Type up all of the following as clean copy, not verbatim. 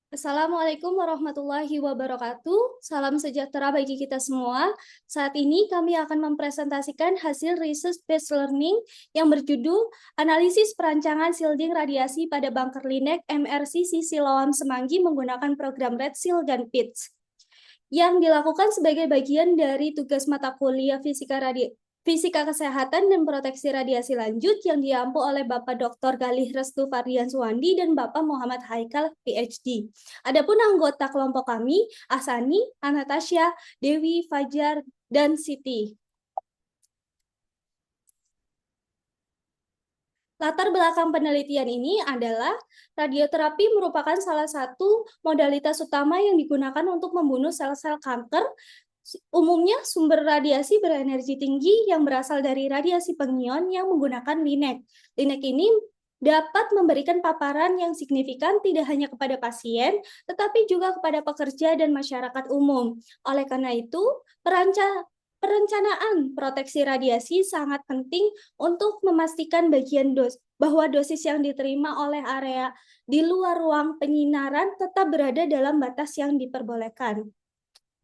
Assalamualaikum warahmatullahi wabarakatuh. Salam sejahtera bagi kita semua. Saat ini kami akan mempresentasikan hasil research based learning yang berjudul Analisis Perancangan Shielding Radiasi pada Bunker Linek MRCC Siloam Semanggi menggunakan program Red Shield dan PITS yang dilakukan sebagai bagian dari tugas mata kuliah Fisika Kesehatan dan Proteksi Radiasi Lanjut yang diampu oleh Bapak Dr. Galih Restu Fardian Suwandi dan Bapak Muhammad Haikal, PhD. Adapun anggota kelompok kami, Asani, Anastasia, Dewi, Fajar, dan Siti. Latar belakang penelitian ini adalah radioterapi merupakan salah satu modalitas utama yang digunakan untuk membunuh sel-sel kanker. Umumnya sumber radiasi berenergi tinggi yang berasal dari radiasi pengion yang menggunakan linek. Linek ini dapat memberikan paparan yang signifikan tidak hanya kepada pasien, tetapi juga kepada pekerja dan masyarakat umum. Oleh karena itu, perencanaan proteksi radiasi sangat penting untuk memastikan bahwa dosis yang diterima oleh area di luar ruang penyinaran tetap berada dalam batas yang diperbolehkan.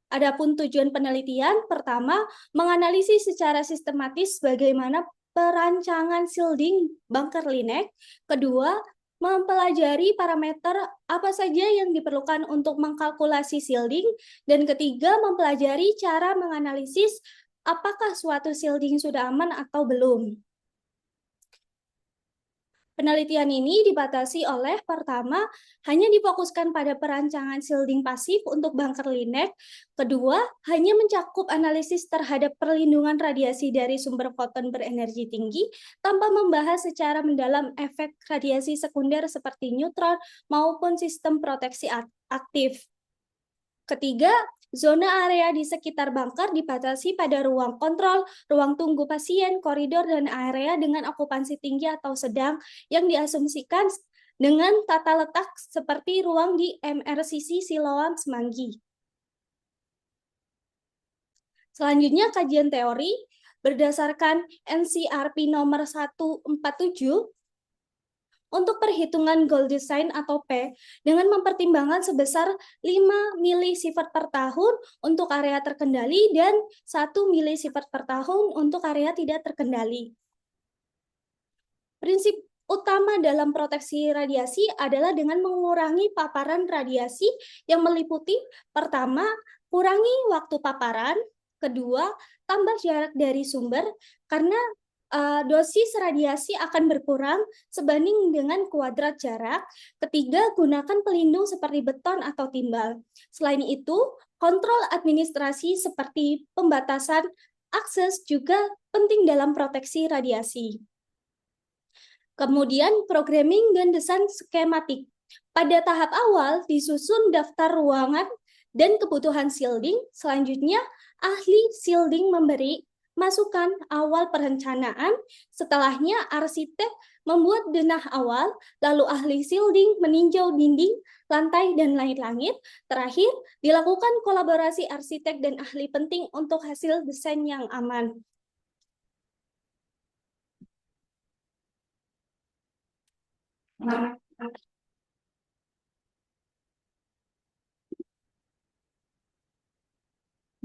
Adapun tujuan penelitian, pertama, menganalisis secara sistematis bagaimana perancangan shielding bunker linek. Kedua, mempelajari parameter apa saja yang diperlukan untuk mengkalkulasi shielding. Dan ketiga, mempelajari cara menganalisis apakah suatu shielding sudah aman atau belum. Penelitian ini dibatasi oleh, pertama, hanya difokuskan pada perancangan shielding pasif untuk bunker linek. Kedua, hanya mencakup analisis terhadap perlindungan radiasi dari sumber foton berenergi tinggi, tanpa membahas secara mendalam efek radiasi sekunder seperti neutron maupun sistem proteksi aktif. Ketiga, zona area di sekitar bunker dibatasi pada ruang kontrol, ruang tunggu pasien, koridor, dan area dengan okupansi tinggi atau sedang yang diasumsikan dengan tata letak seperti ruang di MRCC Siloam Semanggi. Selanjutnya, kajian teori berdasarkan NCRP nomor 147 untuk perhitungan goal design atau P dengan mempertimbangkan sebesar 5 milisievert per tahun untuk area terkendali dan 1 milisievert per tahun untuk area tidak terkendali. Prinsip utama dalam proteksi radiasi adalah dengan mengurangi paparan radiasi yang meliputi, pertama, kurangi waktu paparan, kedua, tambah jarak dari sumber, karena dosis radiasi akan berkurang sebanding dengan kuadrat jarak. Ketiga, gunakan pelindung seperti beton atau timbal. Selain itu, kontrol administrasi seperti pembatasan akses juga penting dalam proteksi radiasi. Kemudian, programming dan desain skematik. Pada tahap awal, disusun daftar ruangan dan kebutuhan shielding. Selanjutnya, ahli shielding memberi masukan awal perencanaan, setelahnya arsitek membuat denah awal, lalu ahli shielding meninjau dinding, lantai, dan langit-langit. Terakhir, dilakukan kolaborasi arsitek dan ahli penting untuk hasil desain yang aman.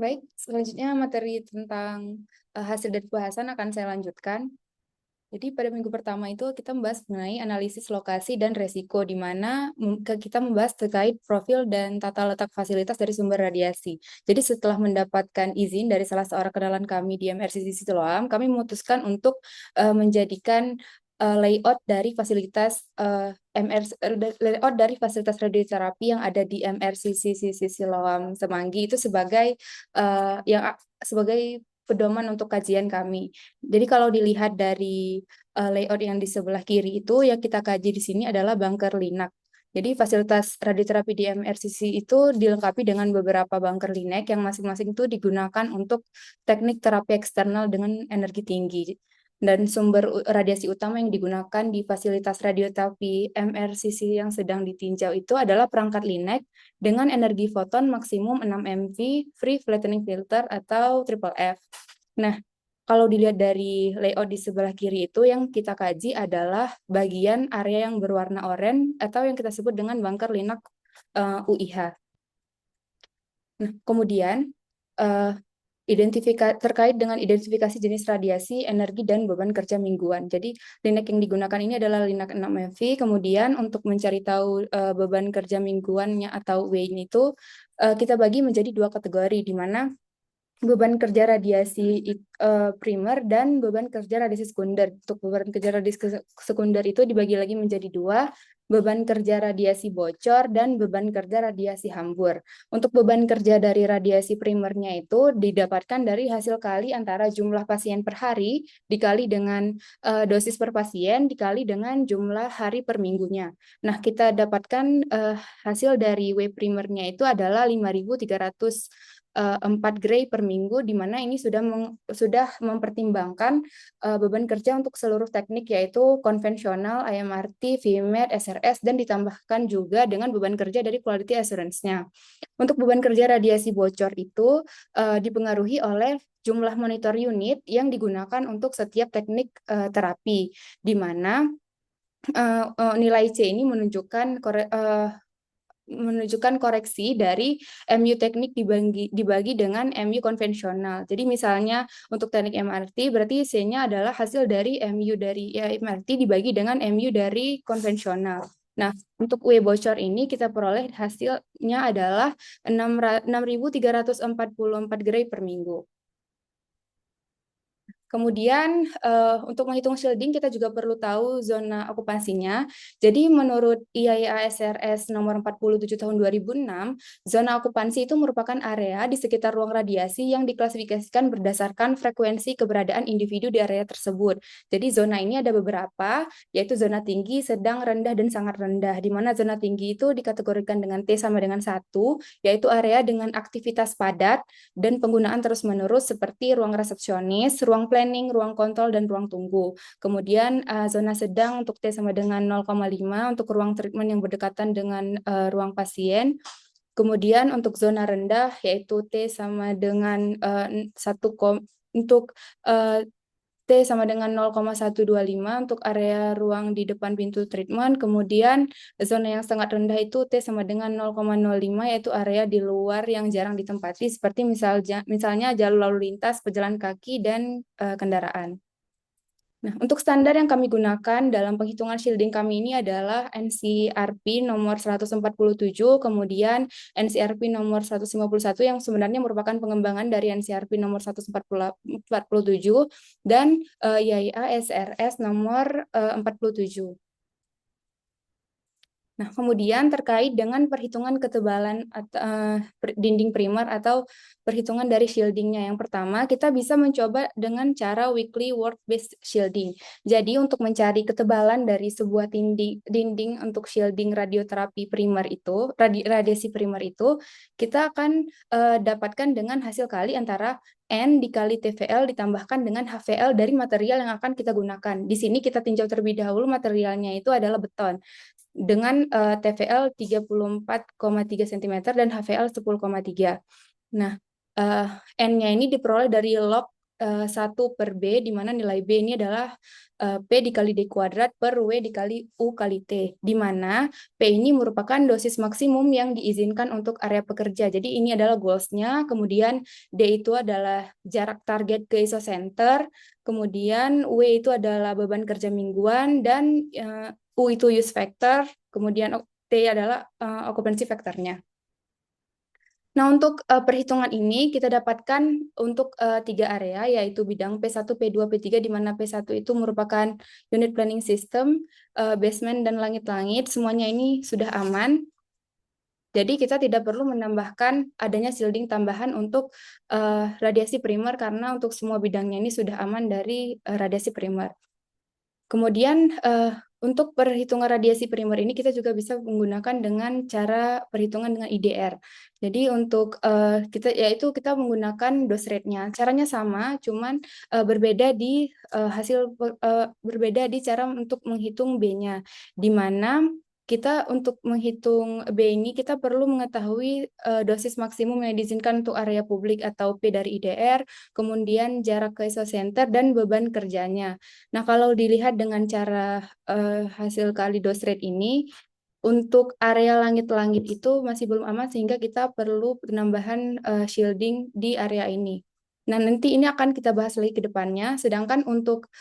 Baik, selanjutnya materi tentang hasil dari bahasan akan saya lanjutkan. Jadi pada minggu pertama itu kita membahas mengenai analisis lokasi dan resiko, di mana kita membahas terkait profil dan tata letak fasilitas dari sumber radiasi. Jadi setelah mendapatkan izin dari salah seorang kenalan kami di MRCC Siloam, kami memutuskan untuk menjadikan layout dari fasilitas layout dari fasilitas radioterapi yang ada di MRCC Siloam Semanggi itu sebagai sebagai pedoman untuk kajian kami. Jadi kalau dilihat dari layout yang di sebelah kiri itu, yang kita kaji di sini adalah bunker linak. Jadi fasilitas radioterapi di MRCC itu dilengkapi dengan beberapa bunker linek yang masing-masing itu digunakan untuk teknik terapi eksternal dengan energi tinggi. Dan sumber radiasi utama yang digunakan di fasilitas radioterapi MRCC yang sedang ditinjau itu adalah perangkat linek dengan energi foton maksimum 6 MV, free flattening filter atau triple F. Nah, kalau dilihat dari layout di sebelah kiri itu, yang kita kaji adalah bagian area yang berwarna oranye atau yang kita sebut dengan bunker linak UIH. Nah, kemudian uh, terkait dengan identifikasi jenis radiasi, energi, dan beban kerja mingguan. Jadi, linek yang digunakan ini adalah linek 6MV. Kemudian, untuk mencari tahu beban kerja mingguannya atau W itu, kita bagi menjadi dua kategori, di mana beban kerja radiasi primer dan beban kerja radiasi sekunder. Untuk beban kerja radiasi sekunder itu dibagi lagi menjadi dua, beban kerja radiasi bocor dan beban kerja radiasi hambur. Untuk beban kerja dari radiasi primernya itu didapatkan dari hasil kali antara jumlah pasien per hari dikali dengan dosis per pasien dikali dengan jumlah hari per minggunya. Nah, kita dapatkan hasil dari W primernya itu adalah 5.300 4 gray per minggu, di mana ini sudah mempertimbangkan beban kerja untuk seluruh teknik, yaitu konvensional, IMRT, VMAT, SRS, dan ditambahkan juga dengan beban kerja dari quality assurance-nya. Untuk beban kerja radiasi bocor itu dipengaruhi oleh jumlah monitor unit yang digunakan untuk setiap teknik terapi, di mana nilai C ini menunjukkan koreksi dari MU teknik dibagi dengan MU konvensional. Jadi misalnya untuk teknik MRT berarti C-nya adalah hasil dari MU dari MRT dibagi dengan MU dari konvensional. Nah, untuk W bocor ini kita peroleh hasilnya adalah 6.344 gray per minggu. Kemudian untuk menghitung shielding kita juga perlu tahu zona okupansinya. Jadi menurut IAIA SRS nomor 47 tahun 2006, zona okupansi itu merupakan area di sekitar ruang radiasi yang diklasifikasikan berdasarkan frekuensi keberadaan individu di area tersebut. Jadi zona ini ada beberapa, yaitu zona tinggi, sedang, rendah, dan sangat rendah. Di mana zona tinggi itu dikategorikan dengan T sama dengan 1, yaitu area dengan aktivitas padat dan penggunaan terus-menerus seperti ruang resepsionis, ruang planning, ruang kontrol, dan ruang tunggu. Kemudian zona sedang untuk T sama dengan 0,5 untuk ruang treatment yang berdekatan dengan ruang pasien. Kemudian untuk zona rendah yaitu T sama dengan 1, untuk T sama dengan 0,125 untuk area ruang di depan pintu treatment. Kemudian zona yang sangat rendah itu T sama dengan 0,05 yaitu area di luar yang jarang ditempati seperti misalnya jalur lalu lintas, pejalan kaki, dan kendaraan. Nah, untuk standar yang kami gunakan dalam penghitungan shielding kami ini adalah NCRP nomor 147, kemudian NCRP nomor 151 yang sebenarnya merupakan pengembangan dari NCRP nomor 147 dan IAIA SRS nomor 47. Nah, kemudian terkait dengan perhitungan ketebalan dinding primer atau perhitungan dari shieldingnya. Yang pertama, kita bisa mencoba dengan cara weekly work-based shielding. Jadi, untuk mencari ketebalan dari sebuah dinding untuk shielding radioterapi primer itu, radiasi primer itu, kita akan dapatkan dengan hasil kali antara N dikali TVL ditambahkan dengan HVL dari material yang akan kita gunakan. Di sini kita tinjau terlebih dahulu materialnya itu adalah beton dengan TVL 34,3 cm dan HVL 10,3. Nah, N-nya ini diperoleh dari log 1 per B, di mana nilai B ini adalah P dikali D kuadrat per W dikali U kali T, di mana P ini merupakan dosis maksimum yang diizinkan untuk area pekerja. Jadi ini adalah goals-nya, kemudian D itu adalah jarak target ke isocenter, kemudian W itu adalah beban kerja mingguan, dan U itu use factor, kemudian T adalah occupancy factor-nya. Nah, untuk perhitungan ini kita dapatkan untuk 3 area, yaitu bidang P1, P2, P3, di mana P1 itu merupakan unit planning system, basement, dan langit-langit. Semuanya ini sudah aman. Jadi kita tidak perlu menambahkan adanya shielding tambahan untuk radiasi primer, karena untuk semua bidangnya ini sudah aman dari radiasi primer. Kemudian untuk perhitungan radiasi primer ini kita juga bisa menggunakan dengan cara perhitungan dengan IDR. Jadi untuk kita menggunakan dose rate-nya. Caranya sama, cuman berbeda di berbeda di cara untuk menghitung B-nya. Di mana kita untuk menghitung B ini kita perlu mengetahui dosis maksimum yang diizinkan untuk area publik atau P dari IDR, kemudian jarak ke isocenter, dan beban kerjanya. Nah, kalau dilihat dengan cara hasil kali dose rate ini, Untuk area langit-langit itu masih belum aman sehingga kita perlu penambahan shielding di area ini. Nah, nanti ini akan kita bahas lagi ke depannya. Sedangkan untuk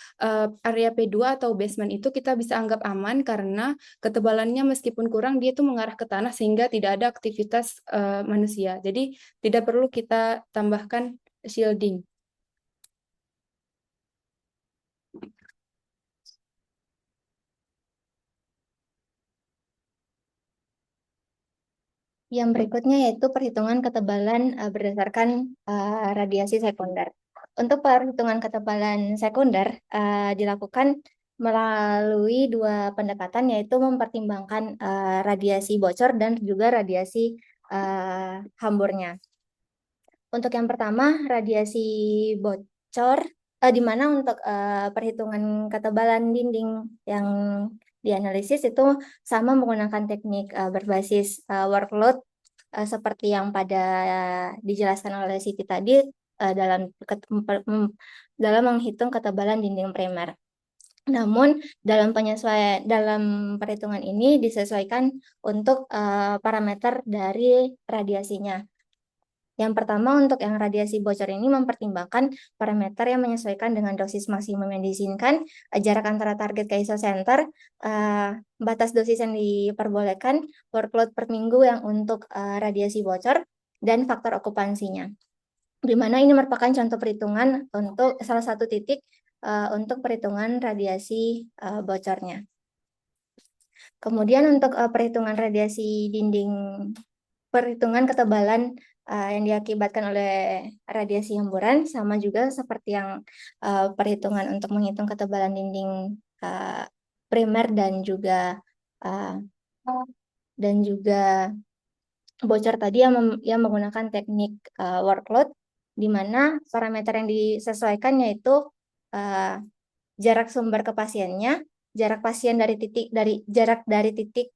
area P2 atau basement itu kita bisa anggap aman karena ketebalannya meskipun kurang dia itu mengarah ke tanah sehingga tidak ada aktivitas manusia. Jadi tidak perlu kita tambahkan shielding. Yang berikutnya yaitu perhitungan ketebalan berdasarkan radiasi sekunder. Untuk perhitungan ketebalan sekunder dilakukan melalui dua pendekatan, yaitu mempertimbangkan radiasi bocor dan juga radiasi hamburnya. Untuk yang pertama, radiasi bocor, di mana untuk perhitungan ketebalan dinding yang dianalisis itu sama menggunakan teknik berbasis workload seperti yang pada dijelaskan oleh Siti tadi dalam dalam menghitung ketebalan dinding primer. Namun dalam perhitungan ini disesuaikan untuk parameter dari radiasinya. Yang pertama, untuk yang radiasi bocor ini mempertimbangkan parameter yang menyesuaikan dengan dosis maksimum yang diizinkan, jarak antara target ke isocenter, batas dosis yang diperbolehkan, workload per minggu yang untuk radiasi bocor, dan faktor okupansinya. Di mana ini merupakan contoh perhitungan untuk salah satu titik untuk perhitungan radiasi bocornya. Kemudian untuk perhitungan radiasi dinding, perhitungan ketebalan yang diakibatkan oleh radiasi hamburan sama juga seperti yang perhitungan untuk menghitung ketebalan dinding primer uh, dan juga bocor tadi yang menggunakan teknik workload, di mana parameter yang disesuaikan yaitu jarak sumber ke pasiennya, jarak dari titik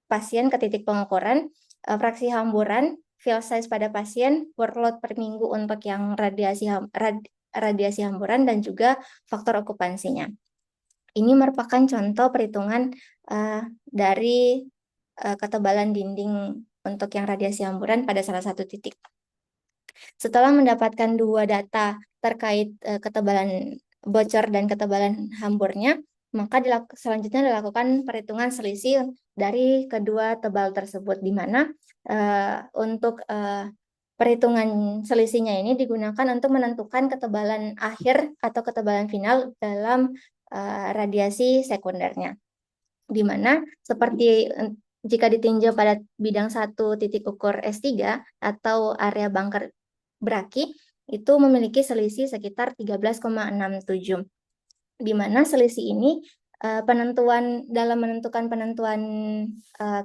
pasien ke titik pengukuran, fraksi hamburan, field size pada pasien, workload per minggu untuk yang radiasi hamburan, dan juga faktor okupansinya. Ini merupakan contoh perhitungan dari ketebalan dinding untuk yang radiasi hamburan pada salah satu titik. Setelah mendapatkan dua data terkait ketebalan bocor dan ketebalan hamburnya, maka selanjutnya dilakukan perhitungan selisih dari kedua tebal tersebut, di mana untuk perhitungan selisihnya ini digunakan untuk menentukan ketebalan akhir atau ketebalan final dalam radiasi sekundernya. Di mana seperti jika ditinjau pada bidang 1 titik ukur S3 atau area bunker Braki, itu memiliki selisih sekitar 13,67, di mana selisih ini dalam menentukan penentuan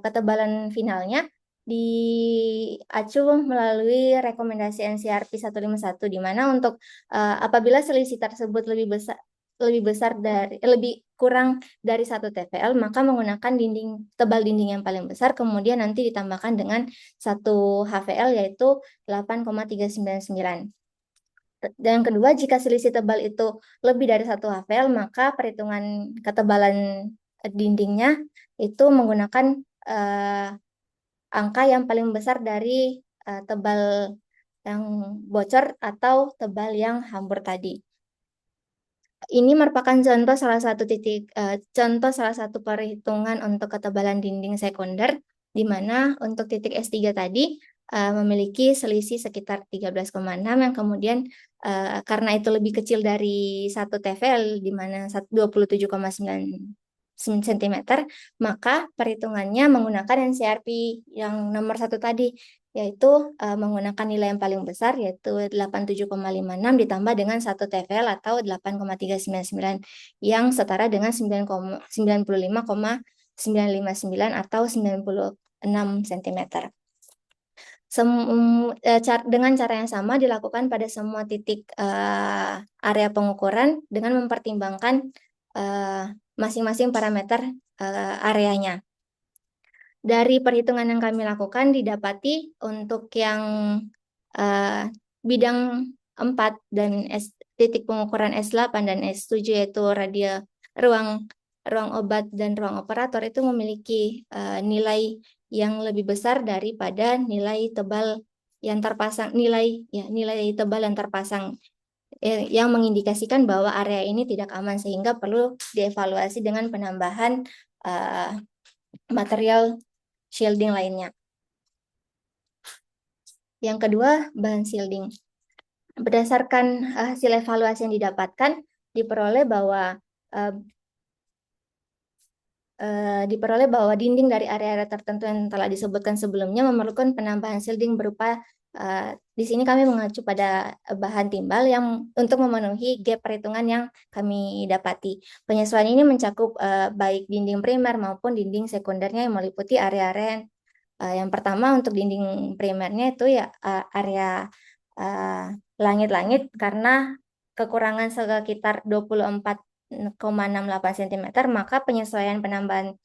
ketebalan finalnya diacu melalui rekomendasi NCRP 151, di mana untuk apabila selisih tersebut lebih kurang dari 1 TVL, maka menggunakan tebal dinding yang paling besar, kemudian nanti ditambahkan dengan 1 HVL yaitu 8,399. Dan yang kedua, jika selisih tebal itu lebih dari 1 HVL, maka perhitungan ketebalan dindingnya itu menggunakan angka yang paling besar dari tebal yang bocor atau tebal yang hambur tadi. Ini merupakan contoh salah satu perhitungan untuk ketebalan dinding sekunder, di mana untuk titik S3 tadi memiliki selisih sekitar 13,6, yang kemudian karena itu lebih kecil dari 1 TVL, di mana 27,9 cm, maka perhitungannya menggunakan NCRP yang nomor 1 tadi, yaitu menggunakan nilai yang paling besar, yaitu 87,56 ditambah dengan 1 TVL atau 8,399, yang setara dengan 95,959 atau 96 cm. Dengan cara yang sama dilakukan pada semua titik area pengukuran dengan mempertimbangkan masing-masing parameter areanya. Dari perhitungan yang kami lakukan didapati untuk yang bidang 4 dan titik pengukuran S8 dan S7, yaitu ruang ruang obat dan ruang operator itu memiliki nilai yang lebih besar daripada nilai tebal yang terpasang, nilai tebal yang terpasang, yang mengindikasikan bahwa area ini tidak aman, sehingga perlu dievaluasi dengan penambahan material shielding lainnya. Yang kedua, bahan shielding. Berdasarkan hasil evaluasi yang didapatkan, diperoleh bahwa dinding dari area-area tertentu yang telah disebutkan sebelumnya memerlukan penambahan shielding berupa di sini kami mengacu pada bahan timbal yang untuk memenuhi gap perhitungan yang kami dapati. Penyesuaian ini mencakup baik dinding primer maupun dinding sekundernya yang meliputi area-area yang pertama untuk dinding primernya itu ya area langit-langit karena kekurangan sekitar 24,68 cm, maka penyesuaian penambahan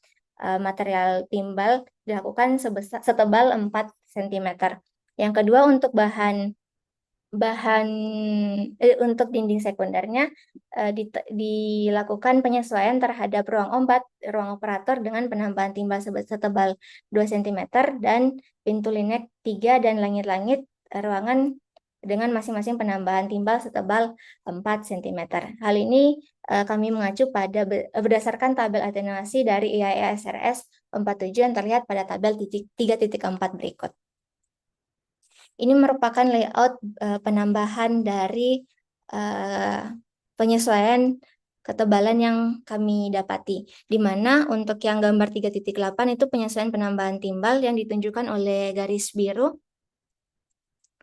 material timbal dilakukan setebal 4 cm. Yang kedua untuk untuk dinding sekundernya dilakukan penyesuaian terhadap ruang obat, ruang operator dengan penambahan timbal setebal 2 cm dan pintu linek 3 dan langit-langit ruangan dengan masing-masing penambahan timbal setebal 4 cm. Hal ini kami mengacu pada berdasarkan tabel atenuasi dari IAEA SRS 47 yang terlihat pada tabel 3.4 berikut. Ini merupakan layout penambahan dari penyesuaian ketebalan yang kami dapati, di mana untuk yang gambar 3.8 itu penyesuaian penambahan timbal yang ditunjukkan oleh garis biru.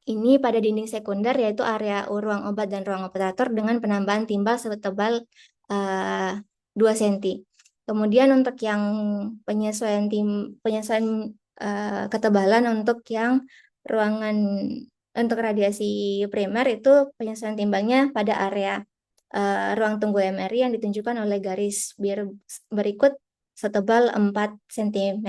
Ini pada dinding sekunder, yaitu area ruang obat dan ruang operator dengan penambahan timbal setebal 2 cm. Kemudian untuk yang penyesuaian ketebalan untuk yang ruangan untuk radiasi primer itu penyesuaian timbalnya pada area ruang tunggu MRI yang ditunjukkan oleh garis biru berikut setebal 4 cm.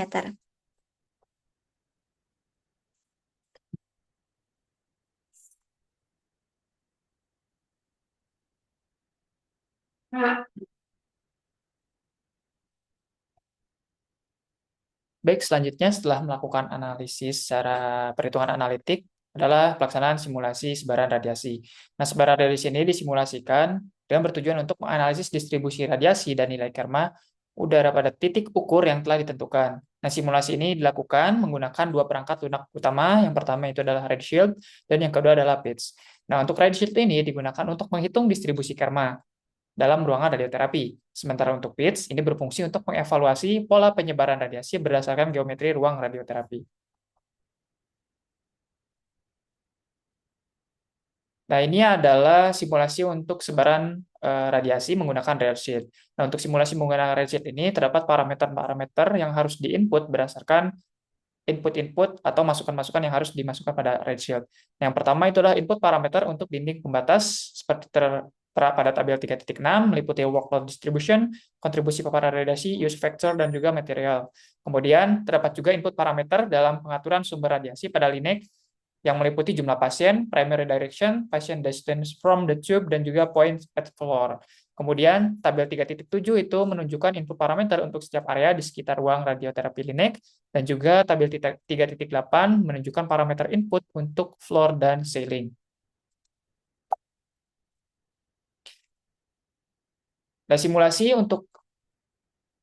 Baik, selanjutnya setelah melakukan analisis secara perhitungan analitik adalah pelaksanaan simulasi sebaran radiasi. Nah, sebaran radiasi ini disimulasikan dengan bertujuan untuk menganalisis distribusi radiasi dan nilai karma udara pada titik ukur yang telah ditentukan. Nah, simulasi ini dilakukan menggunakan dua perangkat lunak utama. Yang pertama itu adalah redshield dan yang kedua adalah PITS. Nah, untuk redshield ini digunakan untuk menghitung distribusi karma dalam ruangan radioterapi. Sementara untuk PITS, ini berfungsi untuk mengevaluasi pola penyebaran radiasi berdasarkan geometri ruang radioterapi. Nah, ini adalah simulasi untuk sebaran radiasi menggunakan redshield. Nah, untuk simulasi menggunakan redshield ini terdapat parameter-parameter yang harus diinput berdasarkan input-input atau masukan-masukan yang harus dimasukkan pada redshield. Yang pertama itu adalah input parameter untuk dinding pembatas seperti pada tabel 3.6 meliputi workload distribution, kontribusi paparan radiasi, use factor, dan juga material. Kemudian terdapat juga input parameter dalam pengaturan sumber radiasi pada linek yang meliputi jumlah pasien, primary direction, patient distance from the tube, dan juga point at floor. Kemudian tabel 3.7 itu menunjukkan input parameter untuk setiap area di sekitar ruang radioterapi linek, dan juga tabel 3.8 menunjukkan parameter input untuk floor dan ceiling. Nah, simulasi untuk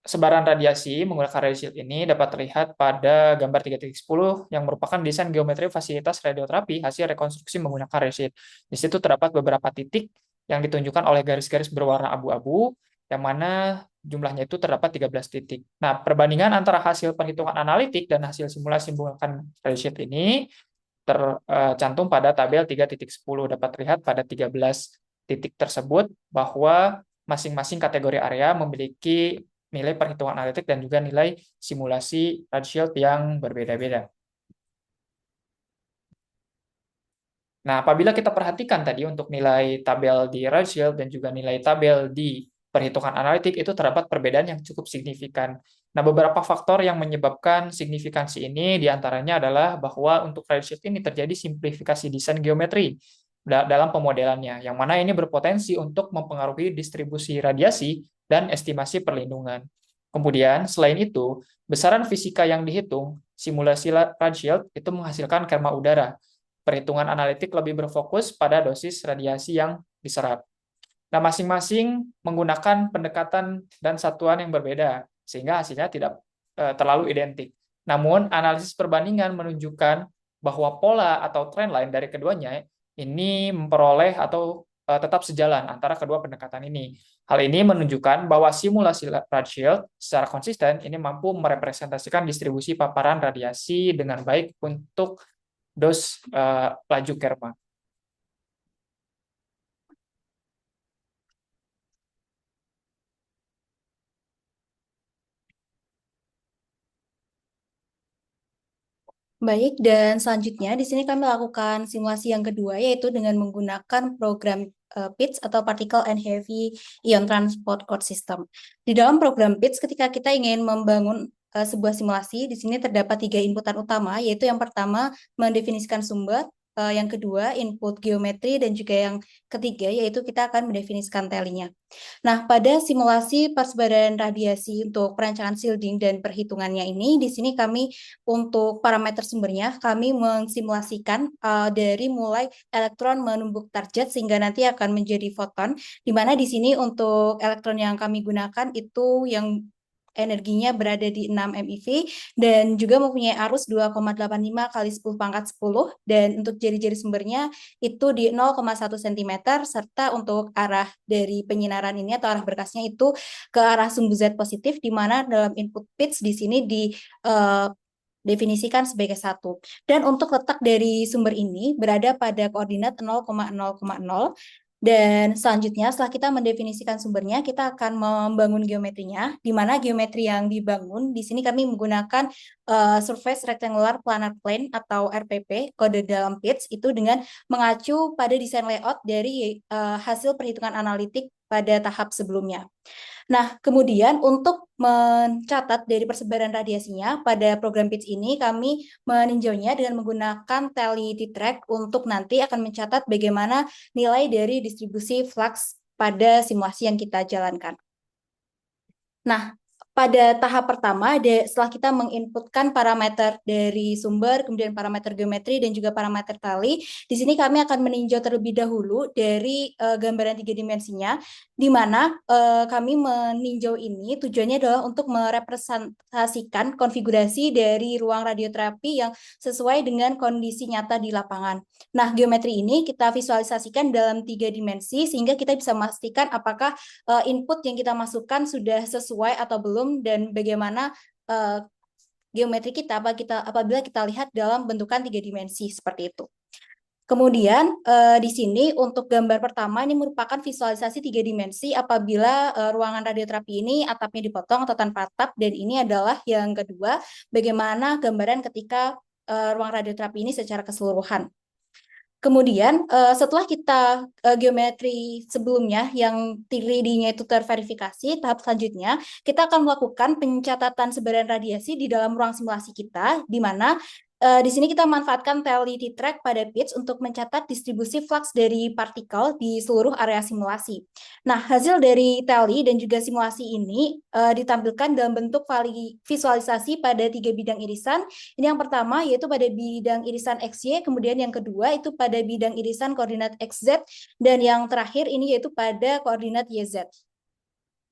sebaran radiasi menggunakan radioshield ini dapat terlihat pada gambar 3.10 yang merupakan desain geometri fasilitas radioterapi hasil rekonstruksi menggunakan radioshield. Di situ terdapat beberapa titik yang ditunjukkan oleh garis-garis berwarna abu-abu, yang mana jumlahnya itu terdapat 13 titik. Nah, perbandingan antara hasil perhitungan analitik dan hasil simulasi menggunakan radioshield ini tercantum pada tabel 3.10. Dapat terlihat pada 13 titik tersebut bahwa masing-masing kategori area memiliki nilai perhitungan analitik dan juga nilai simulasi radioshield yang berbeda-beda. Nah, apabila kita perhatikan tadi untuk nilai tabel di radioshield dan juga nilai tabel di perhitungan analitik itu terdapat perbedaan yang cukup signifikan. Nah, beberapa faktor yang menyebabkan signifikansi ini diantaranya adalah bahwa untuk radioshield ini terjadi simplifikasi desain geometri dalam pemodelannya, yang mana ini berpotensi untuk mempengaruhi distribusi radiasi dan estimasi perlindungan. Kemudian, selain itu, besaran fisika yang dihitung, simulasi Radshield itu menghasilkan kerma udara. Perhitungan analitik lebih berfokus pada dosis radiasi yang diserap. Nah, masing-masing menggunakan pendekatan dan satuan yang berbeda, sehingga hasilnya tidak terlalu identik. Namun, analisis perbandingan menunjukkan bahwa pola atau trendline dari keduanya ini memperoleh atau tetap sejalan antara kedua pendekatan ini. Hal ini menunjukkan bahwa simulasi Radshield secara konsisten ini mampu merepresentasikan distribusi paparan radiasi dengan baik untuk dos laju kerma. Baik, dan selanjutnya di sini kami lakukan simulasi yang kedua, yaitu dengan menggunakan program PITS atau Particle and Heavy Ion Transport Code System. Di dalam program PITS, ketika kita ingin membangun sebuah simulasi, di sini terdapat 3 inputan utama, yaitu yang pertama mendefinisikan sumber, yang kedua input geometri, dan juga yang ketiga yaitu kita akan mendefinisikan telinya. Nah, pada simulasi persebaran radiasi untuk perancangan shielding dan perhitungannya ini, di sini kami untuk parameter sumbernya, kami mensimulasikan dari mulai elektron menumbuk target sehingga nanti akan menjadi foton, di mana di sini untuk elektron yang kami gunakan itu yang energinya berada di 6 MeV dan juga mempunyai arus 2,85 kali 10 pangkat 10 dan untuk jari-jari sumbernya itu di 0,1 cm serta untuk arah dari penyinaran ini atau arah berkasnya itu ke arah sumbu Z positif di mana dalam input pitch di sini definisikan sebagai 1. Dan untuk letak dari sumber ini berada pada koordinat 0,0,0. Dan selanjutnya setelah kita mendefinisikan sumbernya, kita akan membangun geometrinya, di mana geometri yang dibangun, di sini kami menggunakan Surface Rectangular Planar Plane atau RPP, kode dalam PITS, itu dengan mengacu pada desain layout dari hasil perhitungan analitik pada tahap sebelumnya. Nah, kemudian untuk mencatat dari persebaran radiasinya pada program PITS ini, kami meninjaunya dengan menggunakan Tally-Track untuk nanti akan mencatat bagaimana nilai dari distribusi flux pada simulasi yang kita jalankan. Nah, pada tahap pertama, setelah kita menginputkan parameter dari sumber, kemudian parameter geometri, dan juga parameter tali, di sini kami akan meninjau terlebih dahulu dari gambaran 3 dimensinya, di mana kami meninjau ini tujuannya adalah untuk merepresentasikan konfigurasi dari ruang radioterapi yang sesuai dengan kondisi nyata di lapangan. Nah, geometri ini kita visualisasikan dalam 3 dimensi, sehingga kita bisa memastikan apakah input yang kita masukkan sudah sesuai atau belum, dan bagaimana geometri kita apabila kita lihat dalam bentukan 3 dimensi seperti itu. Kemudian di sini untuk gambar pertama ini merupakan visualisasi 3 dimensi apabila ruangan radioterapi ini atapnya dipotong atau tanpa atap, dan ini adalah yang kedua, bagaimana gambaran ketika ruang radioterapi ini secara keseluruhan. Kemudian setelah kita geometri sebelumnya yang 3D-nya itu terverifikasi, tahap selanjutnya kita akan melakukan pencatatan sebaran radiasi di dalam ruang simulasi kita, di mana di sini kita memanfaatkan Tally-Track pada PITS untuk mencatat distribusi flux dari partikel di seluruh area simulasi. Nah, hasil dari Tally dan juga simulasi ini ditampilkan dalam bentuk visualisasi pada 3 bidang irisan. Ini yang pertama yaitu pada bidang irisan XY, kemudian yang kedua itu pada bidang irisan koordinat XZ, dan yang terakhir ini yaitu pada koordinat YZ.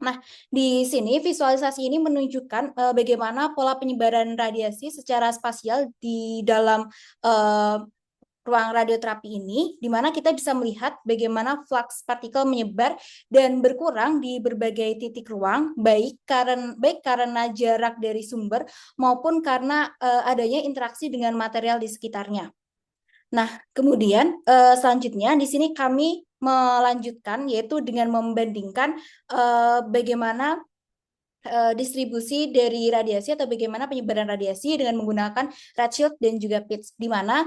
Nah, di sini visualisasi ini menunjukkan bagaimana pola penyebaran radiasi secara spasial di dalam ruang radioterapi ini, di mana kita bisa melihat bagaimana flux partikel menyebar dan berkurang di berbagai titik ruang, baik karena jarak dari sumber maupun karena adanya interaksi dengan material di sekitarnya. Nah, kemudian selanjutnya di sini kami melanjutkan yaitu dengan membandingkan bagaimana distribusi dari radiasi atau bagaimana penyebaran radiasi dengan menggunakan Radshield dan juga PITS, di mana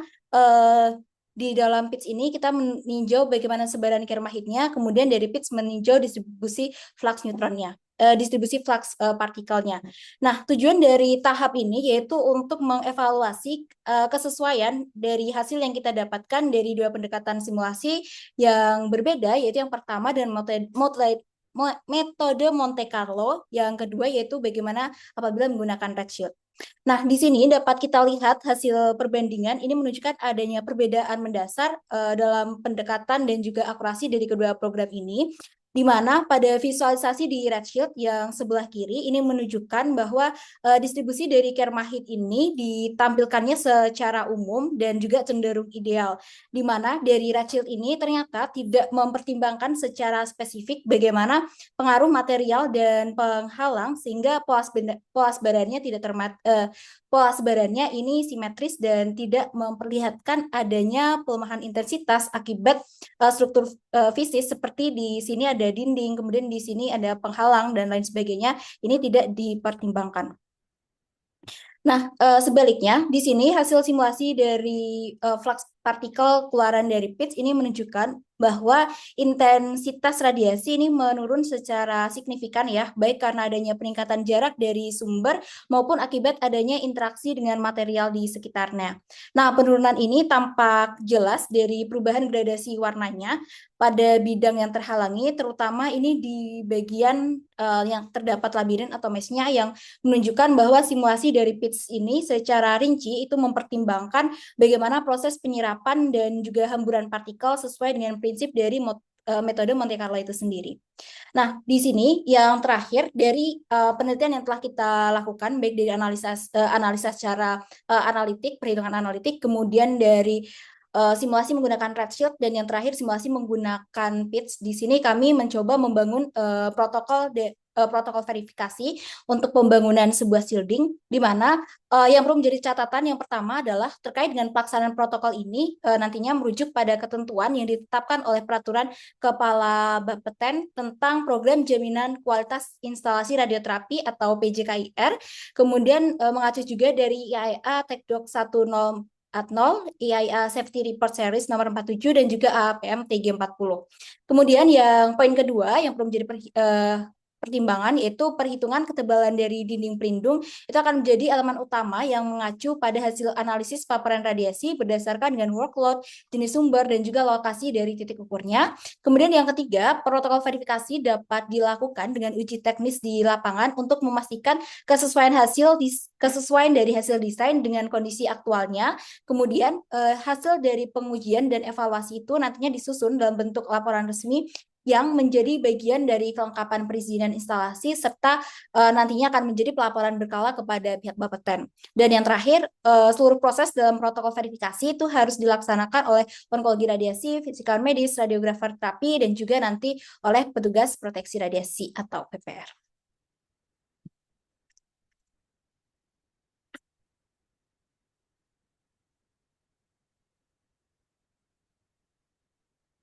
di dalam PITS ini kita meninjau bagaimana sebaran Kerma-Heat-nya, kemudian dari PITS meninjau distribusi flux neutronnya, distribusi flux partikelnya. Nah, tujuan dari tahap ini yaitu untuk mengevaluasi kesesuaian dari hasil yang kita dapatkan dari 2 pendekatan simulasi yang berbeda, yaitu yang pertama dan metode Monte Carlo. Yang kedua yaitu bagaimana apabila menggunakan redshield. Nah, di sini dapat kita lihat hasil perbandingan ini menunjukkan adanya perbedaan mendasar dalam pendekatan dan juga akurasi dari kedua program ini, di mana pada visualisasi di redshield yang sebelah kiri ini menunjukkan bahwa distribusi dari Kermahit ini ditampilkannya secara umum dan juga cenderung ideal, di mana dari redshield ini ternyata tidak mempertimbangkan secara spesifik bagaimana pengaruh material dan penghalang sehingga pola sebarannya tidak pola sebarannya ini simetris dan tidak memperlihatkan adanya pelemahan intensitas akibat struktur fisik seperti di sini ada dinding, kemudian di sini ada penghalang dan lain sebagainya. Ini tidak dipertimbangkan. Nah, sebaliknya di sini hasil simulasi dari flux partikel keluaran dari pitch ini menunjukkan bahwa intensitas radiasi ini menurun secara signifikan ya, baik karena adanya peningkatan jarak dari sumber maupun akibat adanya interaksi dengan material di sekitarnya. Nah, penurunan ini tampak jelas dari perubahan gradasi warnanya pada bidang yang terhalangi, terutama ini di bagian yang terdapat labirin atau mesh-nya yang menunjukkan bahwa simulasi dari pitch ini secara rinci itu mempertimbangkan bagaimana proses penyerapan dan juga hamburan partikel sesuai dengan prinsip dari metode Monte Carlo itu sendiri. Nah, di sini yang terakhir dari penelitian yang telah kita lakukan, baik dari analisa secara analitik, perhitungan analitik, kemudian dari simulasi menggunakan redshield, dan yang terakhir simulasi menggunakan pitch. Di sini kami mencoba membangun protokol verifikasi untuk pembangunan sebuah shielding, di mana yang perlu menjadi catatan yang pertama adalah terkait dengan pelaksanaan protokol ini nantinya merujuk pada ketentuan yang ditetapkan oleh Peraturan Kepala Bapeten tentang Program Jaminan Kualitas Instalasi Radioterapi atau PJKIR, kemudian mengacu juga dari IAEA Tekdoc 10 IAEA Safety Report Series nomor 47 dan juga AAPM TG 40. Kemudian yang poin kedua yang perlu menjadi pertimbangan yaitu perhitungan ketebalan dari dinding pelindung itu akan menjadi elemen utama yang mengacu pada hasil analisis paparan radiasi berdasarkan dengan workload, jenis sumber, dan juga lokasi dari titik ukurnya. Kemudian yang ketiga, protokol verifikasi dapat dilakukan dengan uji teknis di lapangan untuk memastikan kesesuaian dari hasil desain dengan kondisi aktualnya. Kemudian hasil dari pengujian dan evaluasi itu nantinya disusun dalam bentuk laporan resmi yang menjadi bagian dari kelengkapan perizinan instalasi serta nantinya akan menjadi pelaporan berkala kepada pihak Bapeten. Dan yang terakhir, seluruh proses dalam protokol verifikasi itu harus dilaksanakan oleh onkologi radiasi, fisikawan medis, radiografer terapi, dan juga nanti oleh petugas proteksi radiasi atau PPR.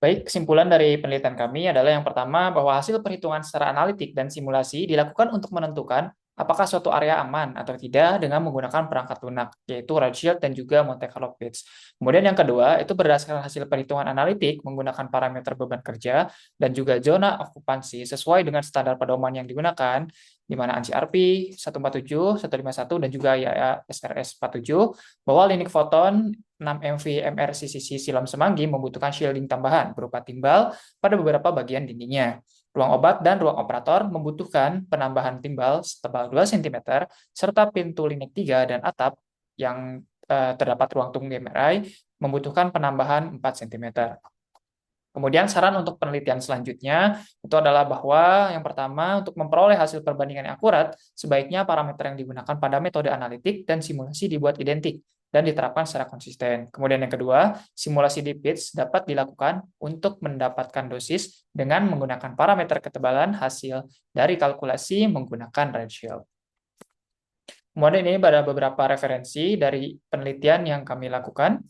Baik, kesimpulan dari penelitian kami adalah yang pertama bahwa hasil perhitungan secara analitik dan simulasi dilakukan untuk menentukan apakah suatu area aman atau tidak dengan menggunakan perangkat lunak, yaitu redshield dan juga Monte Carlo pitch. Kemudian yang kedua, itu berdasarkan hasil perhitungan analitik menggunakan parameter beban kerja dan juga zona okupansi sesuai dengan standar pedoman yang digunakan, di mana ANSI RP 147, 151, dan juga IAEA SRS 47, bahwa linik foton 6 MV MRCCC Siloam Semanggi membutuhkan shielding tambahan berupa timbal pada beberapa bagian dindingnya. Ruang obat dan ruang operator membutuhkan penambahan timbal setebal 2 cm, serta pintu linik 3 dan atap yang terdapat ruang tunggu MRI membutuhkan penambahan 4 cm. Kemudian saran untuk penelitian selanjutnya itu adalah bahwa yang pertama, untuk memperoleh hasil perbandingan yang akurat, sebaiknya parameter yang digunakan pada metode analitik dan simulasi dibuat identik dan diterapkan secara konsisten. Kemudian yang kedua, simulasi di pitch dapat dilakukan untuk mendapatkan dosis dengan menggunakan parameter ketebalan hasil dari kalkulasi menggunakan redshield. Kemudian ini ada beberapa referensi dari penelitian yang kami lakukan.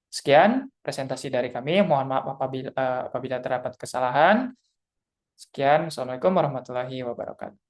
Sekian presentasi dari kami. Mohon maaf apabila terdapat kesalahan. Sekian. Assalamualaikum warahmatullahi wabarakatuh.